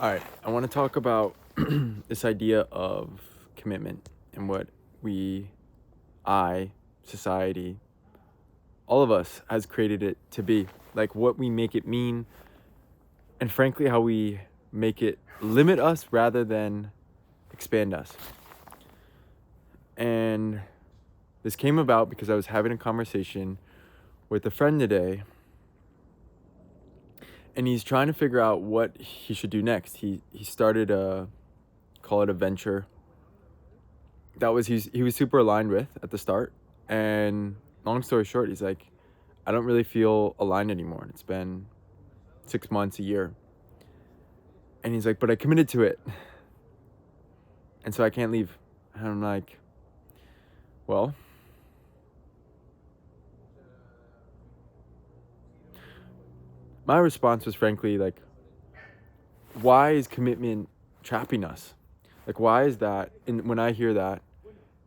All right, I want to talk about this idea of commitment and what we, I, society, all of us has created it to be. Like what we make it mean, and frankly, how we make it limit us rather than expand us. And this came about because I was having a conversation with a friend today, and he's trying to figure out what he should do next. He started call it a venture that was he was super aligned with at the start. And long story short, he's like, I don't really feel aligned anymore. And it's been 6 months, a year. And he's like, but I committed to it. And so I can't leave. And I'm like, well, my response was frankly like, why is commitment trapping us? Like, why is that? And when I hear that,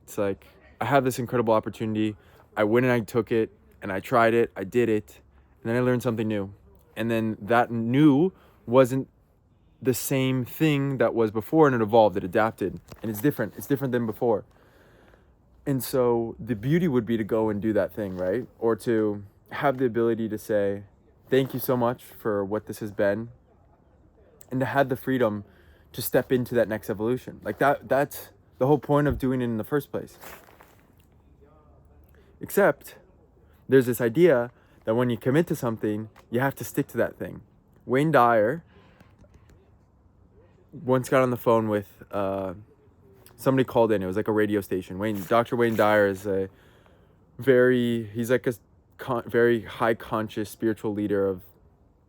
it's like, I have this incredible opportunity. I went and I took it and I tried it. I did it. And then I learned something new. And then that new wasn't the same thing that was before, and it evolved, it adapted, and it's different. It's different than before. And so the beauty would be to go and do that thing, right? Or to have the ability to say, thank you so much for what this has been, and to have the freedom to step into that next evolution. Like that's the whole point of doing it in the first place. Except there's this idea that when you commit to something, you have to stick to that thing. Wayne Dyer once got on the phone with somebody called in. It was like a radio station. Dr. Wayne Dyer is he's like a very high conscious spiritual leader of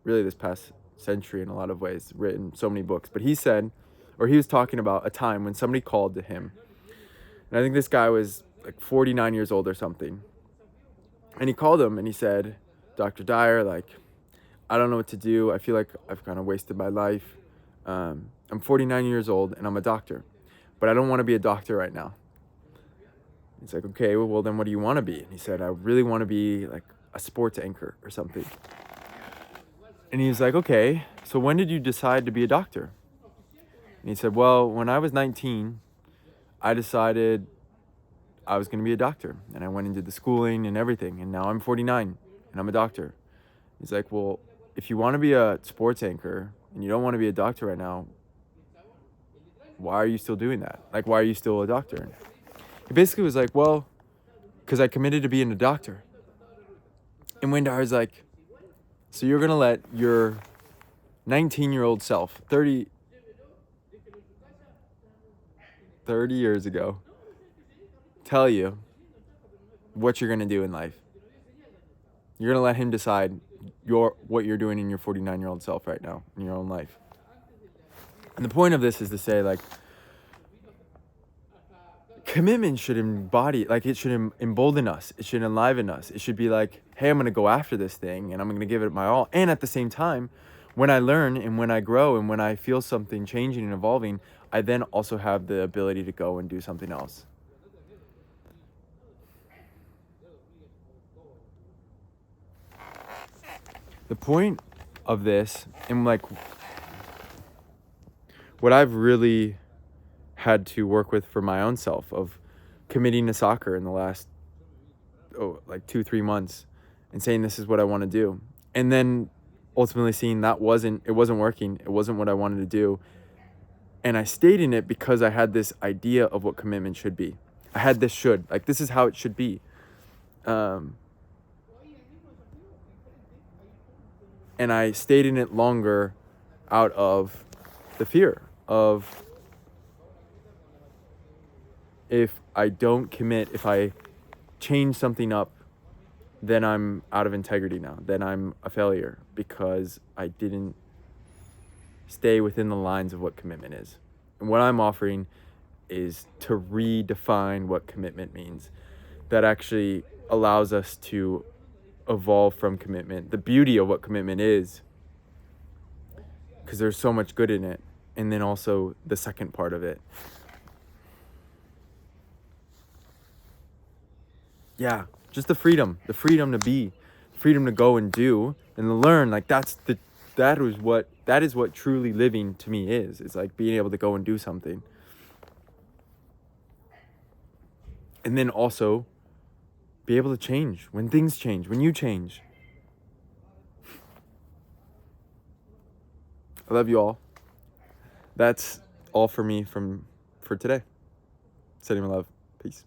really this past century in a lot of ways, written so many books. But he said, or he was talking about a time when somebody called to him. And I think this guy was like 49 years old or something. And he called him and he said, Dr. Dyer, like, I don't know what to do. I feel like I've kind of wasted my life. I'm 49 years old and I'm a doctor, but I don't want to be a doctor right now. He's like, okay, well then what do you want to be? And he said, I really want to be like a sports anchor or something. And he was like, okay, so when did you decide to be a doctor? And he said, well, when I was 19, I decided I was going to be a doctor. And I went and did the schooling and everything. And now I'm 49 and I'm a doctor. He's like, well, if you want to be a sports anchor and you don't want to be a doctor right now, why are you still doing that? Like, why are you still a doctor? And he basically was like, well, because I committed to being a doctor. And Wayne Dyer's like, so you're going to let your 19-year-old self, 30 years ago, tell you what you're going to do in life. You're going to let him decide what you're doing in your 49-year-old self right now in your own life. And the point of this is to say, like, commitment should embody, like, it should embolden us. It should enliven us. It should be like, hey, I'm going to go after this thing and I'm going to give it my all. And at the same time, when I learn and when I grow and when I feel something changing and evolving, I then also have the ability to go and do something else. The point of this, and like what I've really had to work with for my own self of committing to soccer in the last like 2-3 months and saying this is what I want to do, and then ultimately seeing it wasn't working, it wasn't what I wanted to do, and I stayed in it because I had this idea of what commitment should be. I had this this is how it should be, and I stayed in it longer out of the fear of, if I don't commit, if I change something up, then I'm out of integrity now. Then I'm a failure because I didn't stay within the lines of what commitment is. And what I'm offering is to redefine what commitment means. That actually allows us to evolve from commitment. The beauty of what commitment is, because there's so much good in it. And then also the second part of it. Yeah, just the freedom to be, freedom to go and do and to learn. Like that's that is what truly living to me is. It's like being able to go and do something. And then also be able to change when things change, when you change. I love you all. That's all for me for today. Sending my love. Peace.